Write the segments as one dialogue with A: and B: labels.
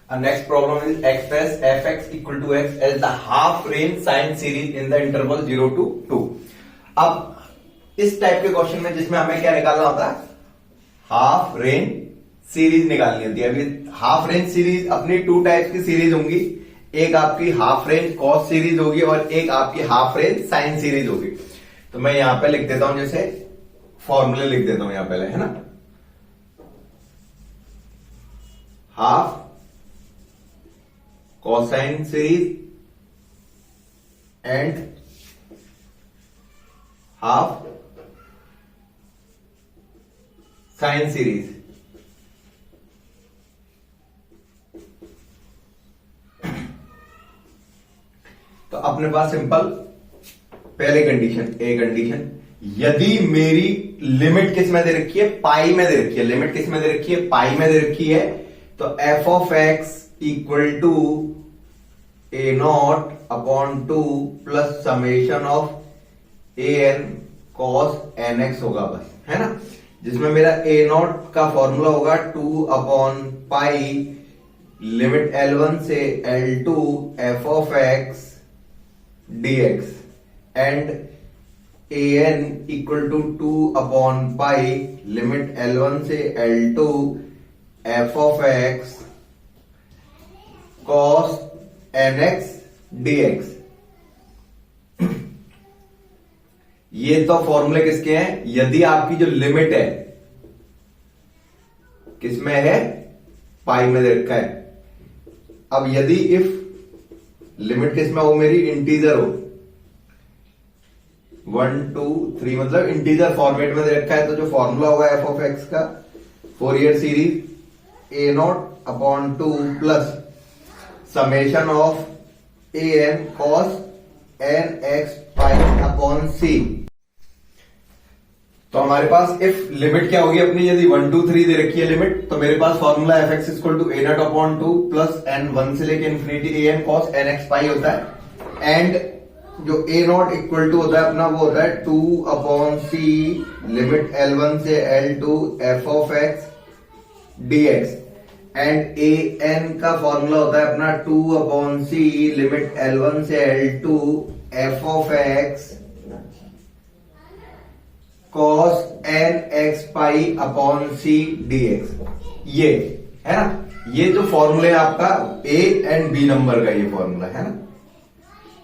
A: Next problem is express fx equal to x as the half range sine series in the interval 0 to 2. अब इस type के question में जिसमें हमें क्या निकालना होता है, हाफ रेंज सीरीज निकालनी होती है। अभी हाफ रेंज सीरीज अपनी टू टाइप्स की सीरीज होंगी, एक आपकी हाफ रेंज कॉस सीरीज होगी और एक आपकी हाफ रेंज साइन सीरीज होगी। तो मैं यहां पे लिख देता हूं, जैसे फॉर्मूले लिख देता हूं यहां पहले, है ना। Half cosine series and half sine series। तो अपने पास सिंपल पहले कंडीशन, ए कंडीशन, यदि मेरी लिमिट किस में दे रखी है, पाई में दे रखी है। लिमिट किस में दे रखी है, पाई में दे रखी है। तो F of x equal to A not upon 2 plus summation of A N cos N X होगा बस, है ना। जिसमें मेरा ए नॉट का फॉर्मूला होगा 2 अपॉन पाई लिमिट L1 से L2 F of X D X and A N equal to 2 upon pi limit L1 से L2 F of x cos N x D x. ये तो फॉर्मूले किसके हैं, यदि आपकी जो लिमिट है किसमें है, पाई में दे रखा है। अब यदि इफ लिमिट किसमें हो, मेरी इंटीजर हो, 1 2 3 मतलब इंटीजर फॉर्मेट में दे रखा है, तो जो फॉर्मूला होगा एफ ऑफ एक्स का Fourier series A not upon 2 plus summation of A N cos N x pi upon C. तो हमारे पास इफ लिमिट क्या होगी अपनी, यदि 1 2 3 दे रखी है लिमिट, तो मेरे पास formula F X equal to A not upon 2 plus N 1 से लेके infinity A N cos N x pi होता है। एंड जो ए नॉट इक्वल टू होता है अपना, वो होता है 2 अपॉन सी लिमिट L1 से L2 F of X D X and A N का फॉर्मूला होता है अपना 2 अपॉन सी लिमिट L1 से L2 F of x cos N x pi upon c d x. ये है ना, ये जो फॉर्मूला है आपका ए एंड बी नंबर का, ये फॉर्मूला है ना।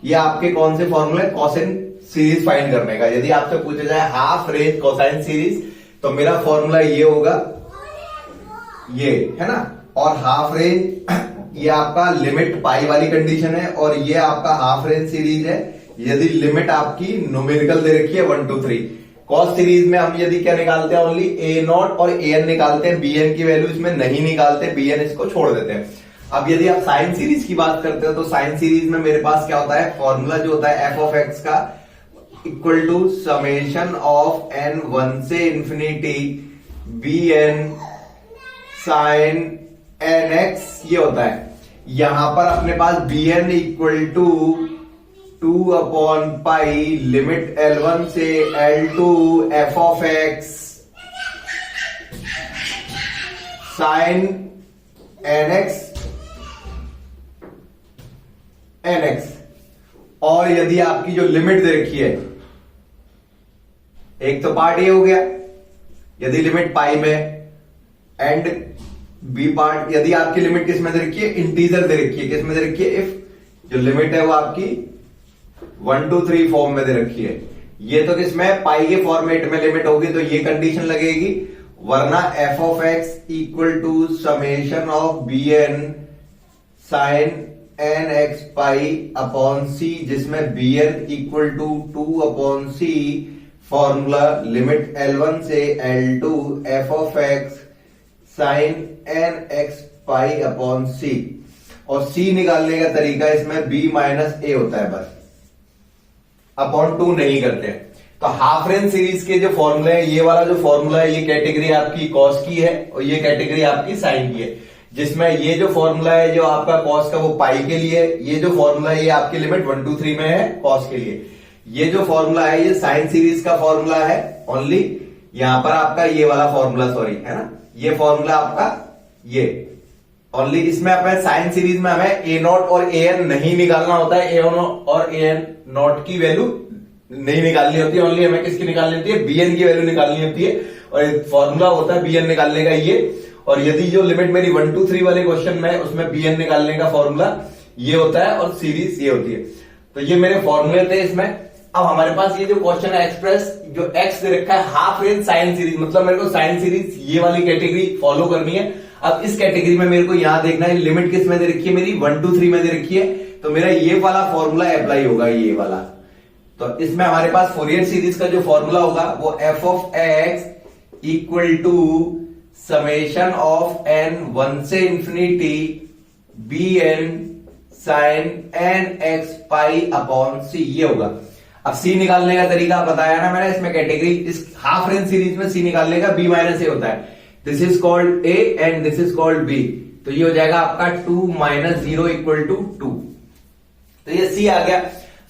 A: ये आपके कौन से फॉर्मूले, कोसाइन सीरीज फाइंड करने का। यदि आपसे पूछा जाए हाफ रेंज कोसाइन सीरीज, तो मेरा फॉर्मूला ये होगा, ये है ना। और हाफ रेंज ये आपका लिमिट पाई वाली कंडीशन है, और ये आपका हाफ रेंज सीरीज है यदि लिमिट आपकी न्यूमेरिकल दे रखी है 1 2 3। कॉस सीरीज में हम यदि क्या निकालते हैं, ओनली ए नॉट और ए एन निकालते हैं, बी एन की वैल्यू इसमें नहीं निकालते, बी एन इसको छोड़ देते हैं। अब यदि आप साइन सीरीज की बात करते हो, तो साइन सीरीज में मेरे पास क्या होता है, फॉर्मूला जो होता है एफ ऑफ एक्स का equal to summation of N 1 से infinity B N sine N x, ये होता है। यहां पर अपने पास B N equal to 2 upon pi limit L1 से L2 F of x sine N X N X. और यदि आपकी जो लिमिट दे रखी है, एक तो पार्ट ये हो गया यदि लिमिट पाई में, एंड बी पार्ट यदि आपकी लिमिट किस में दे रखी है, इंटीजर दे रखी है। किस में दे रखी है, इफ जो लिमिट है वो आपकी 1 2 3 फॉर्म में दे रखी है। ये तो किसमें, पाई के फॉर्मेट में लिमिट होगी, तो ये कंडीशन लगेगी। वरना F of x equal to summation of B N sine N x pi upon C, जिसमें B N equal to 2 upon C formula limit L1 से L2 F of x sine N x pi upon C. और C निकालने का तरीका इसमें B minus a होता है, बस अपॉन 2 नहीं करते। तो हाफ रेंज सीरीज के जो फॉर्मूले है, ये वाला जो फॉर्मूला है, ये कैटेगरी आपकी कॉस की है और ये कैटेगरी आपकी साइन की है। जिसमें ये जो फॉर्मूला है जो आपका कॉस का, वो पाई के लिए, ये जो फॉर्मूला है ये आपकी लिमिट 1 2 3 में है कॉस के लिए। ये जो फॉर्मूला है ये साइन सीरीज का फॉर्मूला है ओनली। यहां पर आपका ये वाला फॉर्मूला, सॉरी, है ना, ये फॉर्मूला आपका ये ओनली इसमें हमें साइन सीरीज में हमें ए नॉट और ए एन नहीं निकालना होता है, ए और ए एन नॉट की वैल्यू नहीं निकालनी होती है, ओनली हमें किसकी निकालनी होती है, बी एन की वैल्यू निकालनी होती है। और फॉर्मूला होता है बी एन निकालने का ये। और यदि जो लिमिट मेरी 1 2 3 वाले क्वेश्चन में उसमें बी एन निकालने का फॉर्मूला ये होता है और सीरीज ये होती है। तो ये मेरे फॉर्मूले थे इसमें। अब हमारे पास ये जो क्वेश्चन है एक्सप्रेस जो एक्स दे रखा है हाफ रेंज साइन सीरीज, मतलब मेरे को साइन सीरीज ये वाली कैटेगरी फॉलो करनी है। अब इस कैटेगरी में मेरे को यहां देखना है लिमिट किस में दे रखी है, मेरी 1 2 3 में दे रखी है। तो मेरा ये वाला फॉर्मूला अप्लाई होगा, ये वाला। तो इसमें हमारे पास फोरियर सीरीज का जो फॉर्मूला होगा वो F of x equal to summation of N 1 से infinity B N sine N x pi upon C, ये होगा। अब सी निकालने का तरीका बताया ना मैंने, इसमें कैटेगरी इस हाफ रेंज सीरीज में सी निकालने का बी माइनस ए होता है। This is called a and this is called b. तो ये हो जाएगा आपका 2 - 0 इक्वल टू 2। तो ये सी आ गया।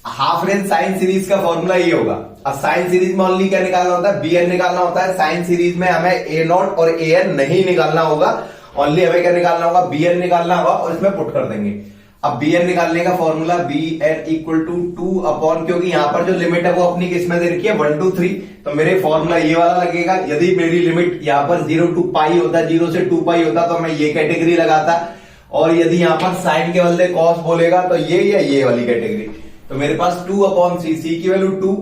A: हाफ रेंज साइन सीरीज का फॉर्मूला ये होगा। अब साइन सीरीज में ओनली क्या निकालना होता है, बी एन निकालना होता है। साइन सीरीज में हमें ए नॉट और ए एन नहीं निकालना होगा, ओनली हमें क्या निकालना होगा, बी एन निकालना होगा और इसमें पुट कर देंगे। अब बी एन निकालने का formula b N equal to 2 upon, क्योंकि यहां पर जो लिमिट है वो अपनी किस में दे रखी है, 1 2 3। तो मेरे फॉर्मूला ये वाला लगेगा। यदि मेरी लिमिट यहां पर 0 to पाई होता, 0 से 2 पाई होता तो मैं ये कैटेगरी लगाता। और यदि यहां पर साइन के बदले कॉस बोलेगा तो ये या ये वाली कैटेगरी। तो मेरे पास 2 अपॉन सी, सी की वैल्यू 2,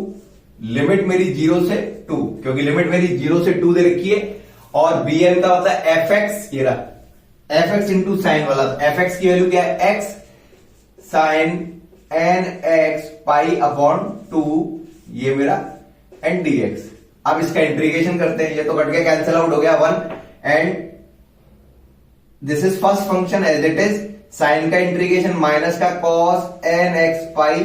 A: लिमिट मेरी 0 से 2, क्योंकि लिमिट मेरी 0 से 2 दे रखी है। और बी एन का होता है एफ एक्स, ये रहा एफ एक्स इंटू साइन वाला। एफ एक्स की वैल्यू क्या है, x sine N x pi upon 2, ये मेरा एन डी एक्स। अब इसका इंटीग्रेशन करते हैं, ये तो कट के कैंसिल आउट हो गया 1 and this is first function as it is. Sine का इंटीग्रेशन माइनस का cos N x pi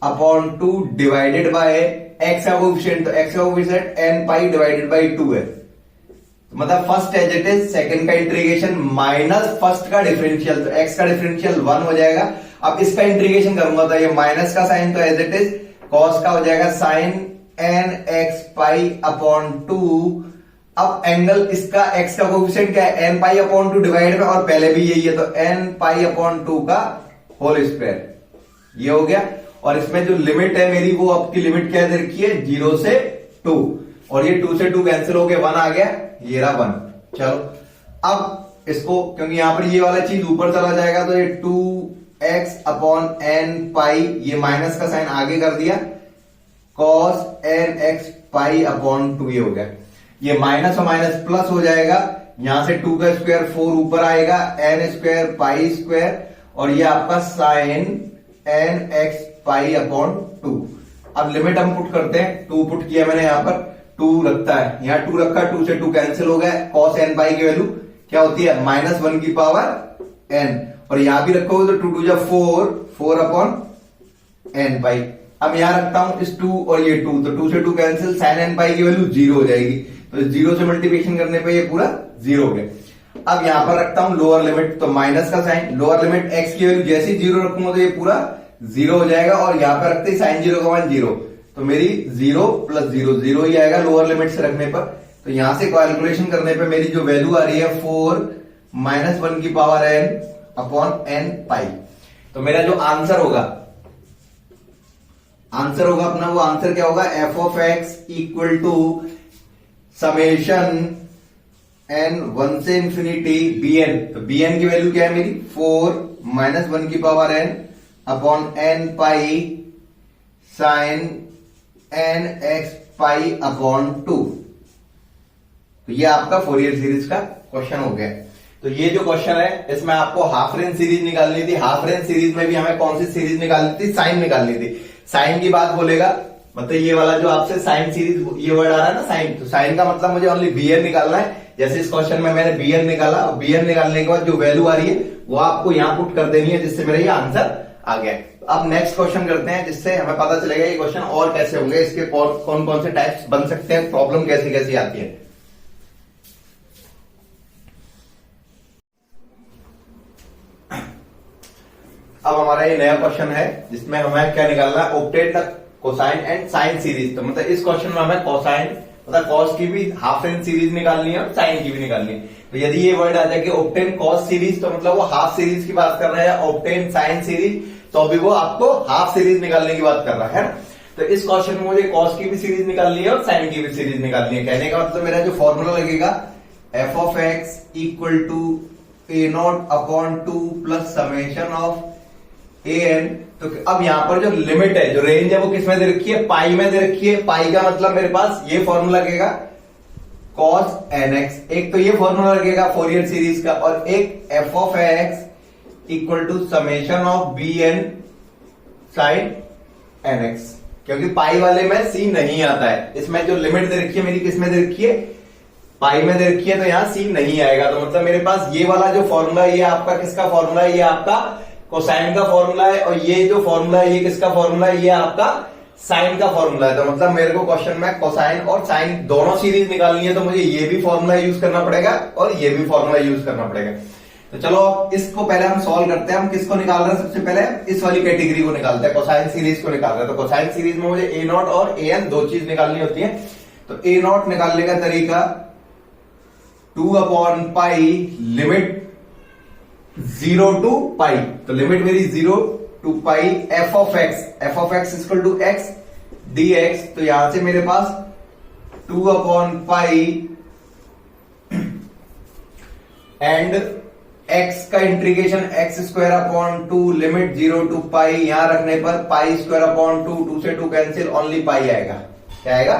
A: upon 2 divided by x का कोएफिशिएंट, तो एक्स का coefficient n pi divided by 2 है। तो मतलब first as it is, second का integration minus first का डिफरेंशियल, तो एक्स का डिफरेंशियल 1 हो जाएगा। अब इसका इंटीग्रेशन करूंगा तो ये माइनस का साइन तो एज इट इज, कॉस का हो जाएगा sine N x pi upon 2। अब एंगल इसका एक्स का कोएफिशिएंट क्या है, एन पाई अपॉन 2 डिवाइड में, और पहले भी यही है तो एन पाई अपॉन 2 का होल स्क्वायर, ये हो गया। और इसमें जो लिमिट है मेरी वो आपकी लिमिट क्या दे रखी है, 0 से 2, और ये 2 से 2 कैंसिल हो गया, 1 आ गया, ये रहा 1। चलो अब इसको, क्योंकि यहां पर ये वाला चीज ऊपर चला जाएगा तो ये 2x अपॉन एन पाई, ये माइनस का साइन आगे कर दिया, cos N x pi upon 2, ये हो गया। ये माइनस और माइनस प्लस हो जाएगा, यहां से 2 का स्क्वायर 4 ऊपर आएगा, एन स्क्वायर पाई स्क्वायर, और ये आपका sine N x pi upon 2। अब लिमिट हम पुट करते हैं, 2 पुट किया मैंने, यहां पर 2 रखता है, यहां 2 रखा, 2 से 2 कैंसिल हो गया, कॉस एन पाई की वैल्यू क्या होती है, -1 की पावर एन, और यहां भी रखोगे तो 2 2 जा 4, 4 अपॉन एन पाई। अब यहां रखता हूं इस 2 और ये 2, तो 2 से 2 कैंसिल, साइन एन पाई की वैल्यू 0 हो जाएगी, तो 0 से मल्टीप्लिकेशन करने पे ये पूरा 0 हो गया। अब यहां पर रखता हूं लोअर लिमिट, तो माइनस का साइन, लोअर लिमिट एक्स की वैल्यू जैसे 0 रखूंगा तो ये पूरा 0 हो जाएगा, और यहां पर रखते ही साइन 0 का मान 0, तो मेरी 0 + 0 0 ही आएगा लोअर लिमिट से रखने पर। तो यहां से कैलकुलेशन करने पे मेरी जो वैल्यू आ रही है 4 - 1 की पावर एन अपॉन एन पाई। तो मेरा जो आंसर होगा अपना, वो आंसर क्या होगा, F of x equal to summation n 1 से इंफिनिटी बी एन, तो बी एन की वैल्यू क्या है मेरी 4 - 1 की power n upon n pi sine N x pi upon 2। तो ये आपका फोरियर सीरीज का क्वेश्चन हो गया। तो ये जो क्वेश्चन है इसमें आपको हाफ रेंज सीरीज निकालनी थी। हाफ रेंज सीरीज में भी हमें कौन सी सीरीज निकालनी थी, साइन निकालनी थी। साइन की बात बोलेगा, मतलब ये वाला जो आपसे साइन सीरीज ये वर्ड आ रहा है ना साइन, तो साइन का मतलब मुझे ओनली बी एन निकालना है। जैसे इस क्वेश्चन में मैंने बी एन निकाला, बी एन निकालने के बाद जो वैल्यू आ रही है वो आपको यहां पुट कर देनी है, जिससे मेरा ये आंसर आ गया। अब नेक्स्ट क्वेश्चन करते हैं, जिससे हमें पता चलेगा ये क्वेश्चन और कैसे होंगे, इसके कौन कौन से टाइप्स बन सकते हैं, प्रॉब्लम कैसी कैसी आती है। अब हमारा ये नया क्वेश्चन है जिसमें हमें क्या निकालना है, obtain the cosine and sine series. तो मतलब इस क्वेश्चन में हमें कोसाइन मतलब कॉस की भी हाफ रेंज सीरीज निकालनी है और साइन की भी निकालनी है। तो यदि ये वर्ड आ जाए कि ऑब्टेन कॉस सीरीज, तो मतलब वो हाफ सीरीज की बात कर रहा है, ऑब्टेन साइन सीरीज तो अभी वो आपको हाफ सीरीज निकालने की बात कर रहा है ना। तो इस क्वेश्चन में मुझे कॉस की भी सीरीज निकालनी है और साइन की भी सीरीज निकालनी है। कहने का मतलब मेरा जो फॉर्मूला लगेगा f of x equal to A not upon 2 plus summation of A n. तो अब यहां पर जो लिमिट है, जो रेंज है, वो किस में दे रखी है, पाई में दे रखी है। पाई का मतलब मेरे पास ये फॉर्मूला लगेगा कॉस एन एक्स, एक तो ये फॉर्मूला लगेगा फोरियर सीरीज का, और एक f of x equal to summation of B N sine N x. क्योंकि पाई वाले में सी नहीं आता है, इसमें जो लिमिट दे रखी है मेरी किस में दे रखी है, पाई में दे रखी है, तो यहां सी नहीं आएगा। तो मतलब मेरे पास ये वाला जो फॉर्मूला है, ये आपका किसका फॉर्मूला है, ये आपका कोसाइन का फॉर्मूला है, और ये जो फॉर्मूला है ये किसका फॉर्मूला है, ये आपका साइन का फॉर्मूला है। तो मतलब मेरे को क्वेश्चन में कोसाइन और साइन दोनों सीरीज निकालनी है, तो मुझे ये भी फॉर्मूला यूज करना पड़ेगा और ये भी फॉर्मूला यूज करना पड़ेगा। तो चलो इसको पहले हम सॉल्व करते हैं। हम किसको निकाल रहे हैं, सबसे पहले इस वाली कैटेगरी को निकालते हैं, कोसाइन सीरीज को निकाल रहे हैं। तो कोसाइन सीरीज में मुझे ए नॉट और ए एन दो चीज निकालनी होती है। तो ए नॉट निकालने का तरीका 2 upon pi limit 0 to pi, तो लिमिट मेरी 0 to pi F of x equal to X D X. तो यहां से मेरे पास 2 अपॉन पाई एंड एक्स का integration X square upon 2 limit 0 to pi, यहां रखने पर पाई स्क्वायर अपॉन 2, 2 से 2 कैंसिल, ओनली पाई आएगा। क्या आएगा,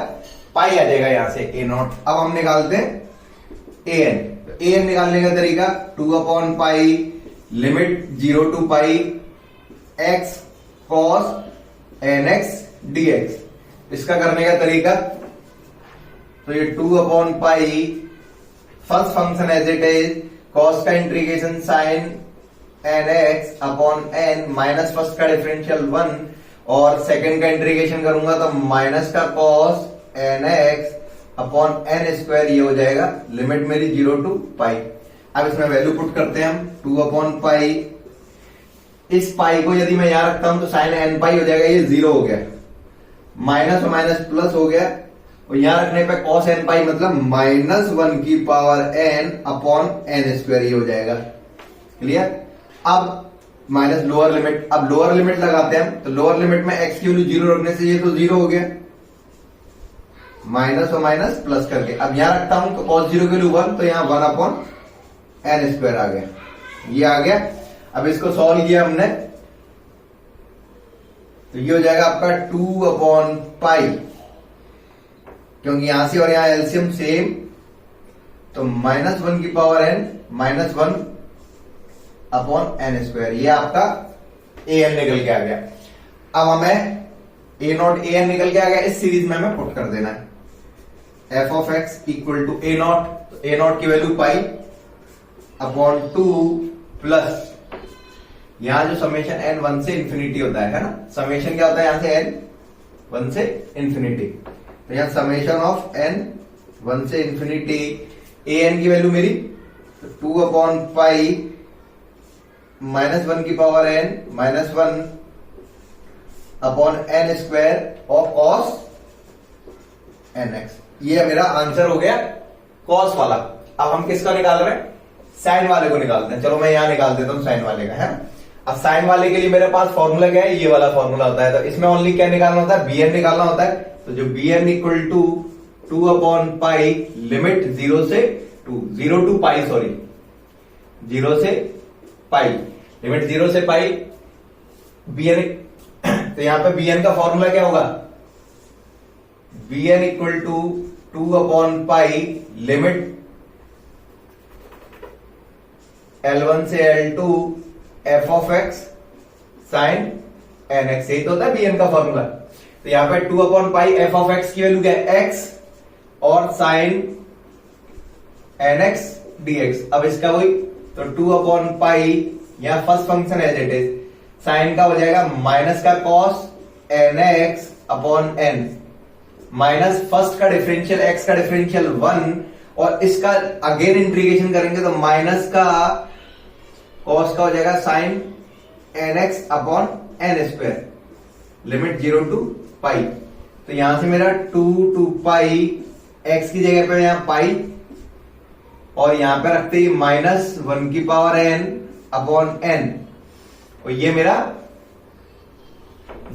A: पाई आ जाएगा यहां से ए नॉट। अब हम निकालते हैं ए एन। ए एन निकालने का तरीका 2 upon pi limit 0 to pi X cos N x D X. इसका करने का तरीका, तो ये 2 upon pi first function as it is cos का integration sine N x upon N minus first का डिफरेंशियल 1, और सेकंड का इंटीग्रेशन करूंगा तो माइनस का cos N x upon N square, ये हो जाएगा लिमिट मेरी 0 टू पाई। अब इसमें वैल्यू पुट करते हैं हम 2 अपॉन पाई, इस पाई को यदि मैं यहां रखता हूं तो साइन एन पाई हो जाएगा, ये 0 हो गया, माइनस और माइनस प्लस हो गया, और यहां रखने पे कॉस एन पाई मतलब -1 की power n upon N square, ये हो जाएगा। क्लियर। अब माइनस लोअर लिमिट, अब लोअर लिमिट लगाते हैं। तो लोअर लिमिट में एक्स की वैल्यू 0 रखने से ये तो 0 हो गया, माइनस और माइनस प्लस करके। अब यहां रखता हूं तो cos 0 की वैल्यू 1, तो यहां 1 अपॉन एन स्क्वायर आ गया, ये आ गया। अब इसको सॉल्व किया हमने, तो ये हो जाएगा आपका 2 अपॉन पाई, क्योंकि यहां से और यहां एलसीएम सेम, तो -1 की power n -1 upon N square, ये आपका ए एन निकल के आ गया। अब हमें ए नॉट ए एन निकल के आ गया, इस सीरीज में हमें पुट कर देना है F of x equal to A naught, तो ए नॉट की वैल्यू पाई अपॉन 2 प्लस यहां जो समेशन एन 1 से इंफिनिटी होता है ना, समेशन क्या होता है यहां से एन 1 से इंफिनिटी, तो यहां समेशन ऑफ एन 1 से इंफिनिटी, ए एन की वैल्यू मेरी 2 अपॉन पाई -1 की power n -1 upon N square और कॉस एन एक्स। ये मेरा आंसर हो गया कॉस वाला। अब हम किसका निकाल रहे हैं, साइन वाले को निकालते हैं। चलो मैं यहां निकाल देता हूं साइन वाले का, है। अब साइन वाले के लिए मेरे पास फॉर्मूला क्या है, ये वाला फॉर्मूला होता है। तो इसमें ओनली क्या निकालना होता है, बी एन निकालना होता है। तो जो b N equal to 2 upon pi limit 0 से 2, 0 टू पाई, सॉरी 0 से पाई, लिमिट 0 से पाई बी एन। तो यहां पे बी एन का फॉर्मूला क्या होगा, b N equal to 2 upon pi limit L1 से L2 F of x sine N x, यही तो होता है बी एन का फॉर्मूला। तो यहां पे 2 upon pi F of x की वैल्यू क्या है, एक्स, और sine N x D x. अब इसका वही, तो 2 अपॉन पाई, यहां first function as it is, sine का हो जाएगा माइनस का cos N x upon N, minus first का डिफरेंशियल एक्स का डिफरेंशियल 1, और इसका अगेन इंटीग्रेशन करेंगे तो माइनस का कॉस का हो जाएगा sine N x upon N square, limit 0 to pi. तो यहां से मेरा 2 टू पाई एक्स की जगह पे यहाँ पाई और यहां पे रखते ही -1 की पावर n अपॉन n, और ये मेरा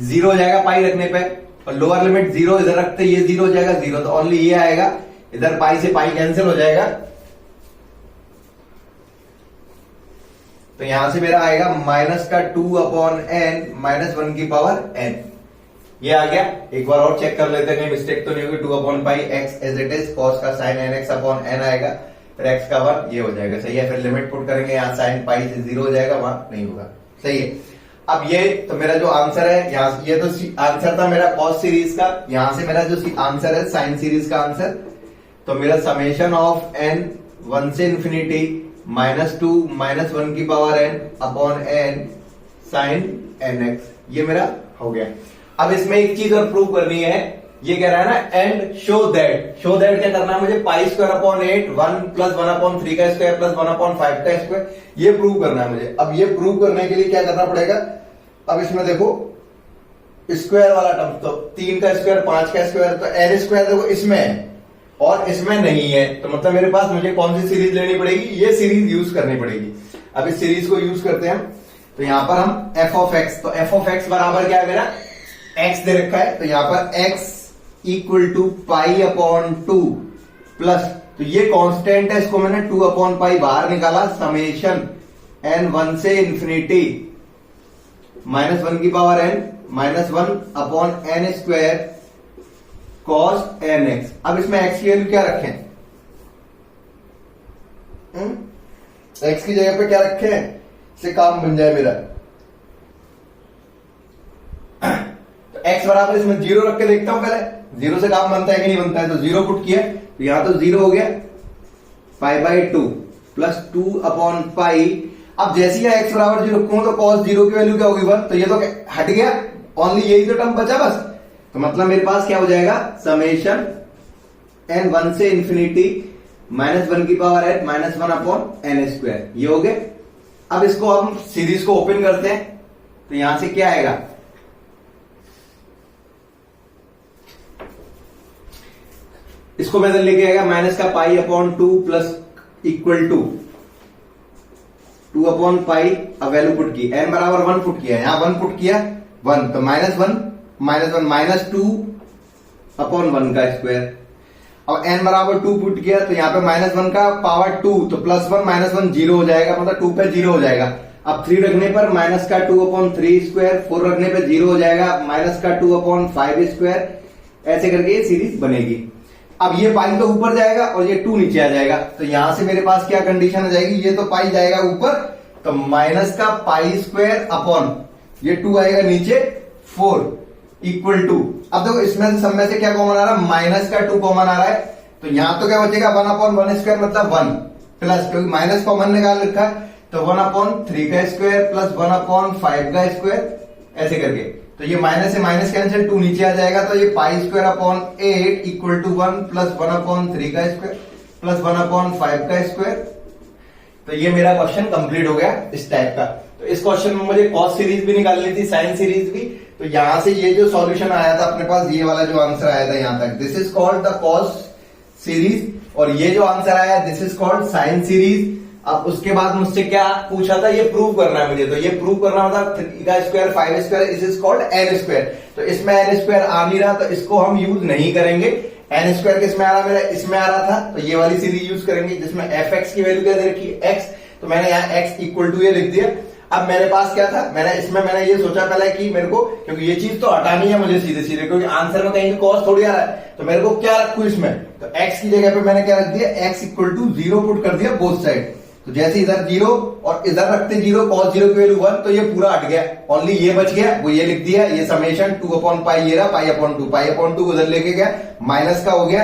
A: 0 हो जाएगा पाई रखने पे, और लोअर लिमिट 0 इधर रखते ये 0 हो जाएगा 0, तो ओनली ये आएगा, इधर पाई से पाई कैंसिल हो जाएगा, तो यहां से मेरा आएगा -2 अपॉन n -1 की पावर n, ये आ गया। एक बार और चेक कर लेते हैं कहीं मिस्टेक तो नहीं होगी। 2 upon pi x as it is, cos का साइन nx अपॉन n आएगा, फिर x का 1 ये हो जाएगा, सही है। फिर लिमिट पुट करेंगे, यहाँ साइन पाई से 0 हो जाएगा, वहां नहीं होगा, सही है। अब ये तो मेरा जो आंसर है यहाँ, ये तो आंसर था मेरा कॉस सीरीज का, यहां से मेरा जो आंसर है साइन सीरीज का आंसर, तो मेरा समेशन ऑफ n 1 से इंफिनिटी -2 -1 की power n upon n sine nx, ये मेरा हो गया। अब इसमें एक चीज और प्रूव करनी है, ये कह रहा है ना एंड शो दैट क्या करना है मुझे, पाई स्क्वायर अपॉन 8 1 प्लस 1 अपॉन 3 का स्क्वायर प्लस 1 अपॉन 5 का स्क्वायर, ये प्रूव करना है मुझे। अब ये प्रूव करने के लिए क्या करना पड़ेगा, अब इसमें देखो स्क्वायर वाला टर्म, तो 3 का स्क्वायर 5 का स्क्वायर, तो n स्क्वायर देखो इसमें है और इसमें नहीं है, तो मतलब मेरे पास मुझे कौन सी सीरीज लेनी पड़ेगी, ये सीरीज यूज करनी पड़ेगी। अब इस सीरीज को यूज करते हैं, तो यहां पर हम f ऑफ x, तो f ऑफ x बराबर क्या है मेरा, x दे रखा है, तो यहां पर x equal to pi upon 2 plus, तो ये कांस्टेंट है, इसको मैंने 2 अपॉन पाई बाहर निकाला, समेशन n 1 से इंफिनिटी -1 की power n -1 upon n square cos nx। अब इसमें x की वैल्यू क्या रखें, x की जगह पे क्या रखें, इससे काम बन जाए मेरा, तो x बराबर इसमें 0 रख के देखता हूं पहले, 0 से काम बनता है कि नहीं बनता है, तो 0 पुट किया, तो यहां तो 0 हो गया, pi by 2 plus 2 upon pi. अब जैसे ही x बराबर 0 रखूंगा तो cos 0 की वैल्यू क्या होगी 1, तो ये तो हट गया, ओनली यही तो टर्म बचा बस, तो मतलब मेरे पास क्या हो जाएगा, समेशन n 1 से इंफिनिटी -1 की power n -1 upon n square, ये हो गए। अब इसको हम सीरीज को ओपन करते हैं, तो यहां से क्या आएगा, इसको मैं लेके आएगा माइनस का pi upon 2 plus equal to 2 upon pi, अब वैल्यू पुट की, n बराबर 1 पुट किया, यहां 1 पुट किया 1, तो -1 -2 अपॉन 1 का स्क्वायर। अब n बराबर 2 पुट किया, तो यहां पे -1 का पावर 2, तो +1 -1 0 हो जाएगा, मतलब 2 पे 0 हो जाएगा। अब 3 रखने पर माइनस का 2 अपॉन 3 स्क्वायर, 4 रखने पे 0 हो जाएगा, माइनस का 2 अपॉन 5 स्क्वायर, ऐसे करके ये सीरीज बनेगी। अब ये पाई तो ऊपर जाएगा और ये 2 नीचे आ जाएगा, तो यहां से मेरे पास क्या कंडीशन आ जाएगी, ये तो पाई जाएगा ऊपर, तो माइनस का पाई स्क्वायर अपॉन ये 2 आएगा नीचे 4 इक्वल टू, अब देखो इसमें से सब में से क्या कॉमन आ रहा है, माइनस का 2 कॉमन आ रहा है, तो यहां तो क्या बचेगा 1 अपॉन 1 स्क्वायर मतलब 1 प्लस, क्योंकि माइनस कॉमन निकाल रखा है, तो 1 अपॉन 3 का स्क्वायर प्लस 1 अपॉन 5 का स्क्वायर, ऐसे करके, तो ये माइनस से माइनस कैंसिल 2 नीचे आ जाएगा, तो ये pi square upon 8 equal to 1 plus 1 upon 3 का स्क्वायर प्लस 1 अपॉन 5 का स्क्वायर। तो ये मेरा क्वेश्चन कंप्लीट हो गया इस टाइप का। तो इस क्वेश्चन में मुझे कॉस सीरीज भी निकालनी थी, साइन सीरीज भी, तो यहां से ये जो सॉल्यूशन आया था अपने पास, ये वाला जो आंसर आया था यहां तक, this is called the cos series, और ये जो आंसर आया this is called sine series. अब उसके बाद मुझसे क्या पूछा था, ये प्रूव करना है मुझे, तो ये प्रूव करना होता 3 का स्क्वायर 5 स्क्वायर, इस इज कॉल्ड एन स्क्वायर, तो इसमें एन स्क्वायर आ नहीं रहा, तो इसको हम यूज नहीं करेंगे। एन स्क्वायर किसमें आ रहा, मेरा इसमें आ रहा था, तो ये वाली सीरीज यूज करेंगे जिसमें एफ एक्स की वैल्यू क्या दे रखी है एक्स, तो मैंने यहाँ एक्स इक्वल टू ये लिख दिया। अब मेरे पास क्या था, मैंने ये सोचा पहले कि मेरे को, क्योंकि ये चीज तो हटानी है मुझे सीधे सीधे, क्योंकि आंसर में कहीं भी कॉस थोड़ी आ रहा है, तो मेरे को क्या रखू इसमें, तो एक्स की जगह पे मैंने क्या रख दिया, एक्स इक्वल टू 0 पुट कर दिया बोथ साइड, तो जैसे इधर 0 और इधर रखते 0, cos 0 की वैल्यू 1, तो ये पूरा हट गया, ओनली ये बच गया, वो ये लिख दिया, ये समेशन 2 अपॉन पाई, ये रहा पाई अपॉन 2 उधर लेके गया, माइनस का हो गया।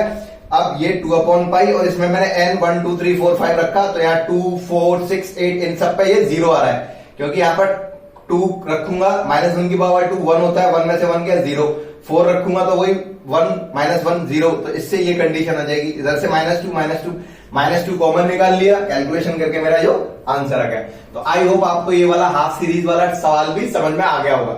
A: अब ये 2 अपॉन पाई, और इसमें मैंने n 1 2 3 4 5 रखा, तो यहाँ 2 4 6 8 इन सब पे ये 0 आ रहा है, क्योंकि यहाँ पर 2 रखूंगा -1 की पावर 2 1 होता है, 1 में से 1 गया 0, 4 रखूंगा तो वही 1 -1 0, तो इससे ये कंडीशन आ जाएगी। इधर से -2 कॉमन निकाल लिया, कैलकुलेशन करके मेरा जो आंसर आ गया। तो आई होप आपको ये वाला हाफ सीरीज वाला सवाल भी समझ में आ गया होगा।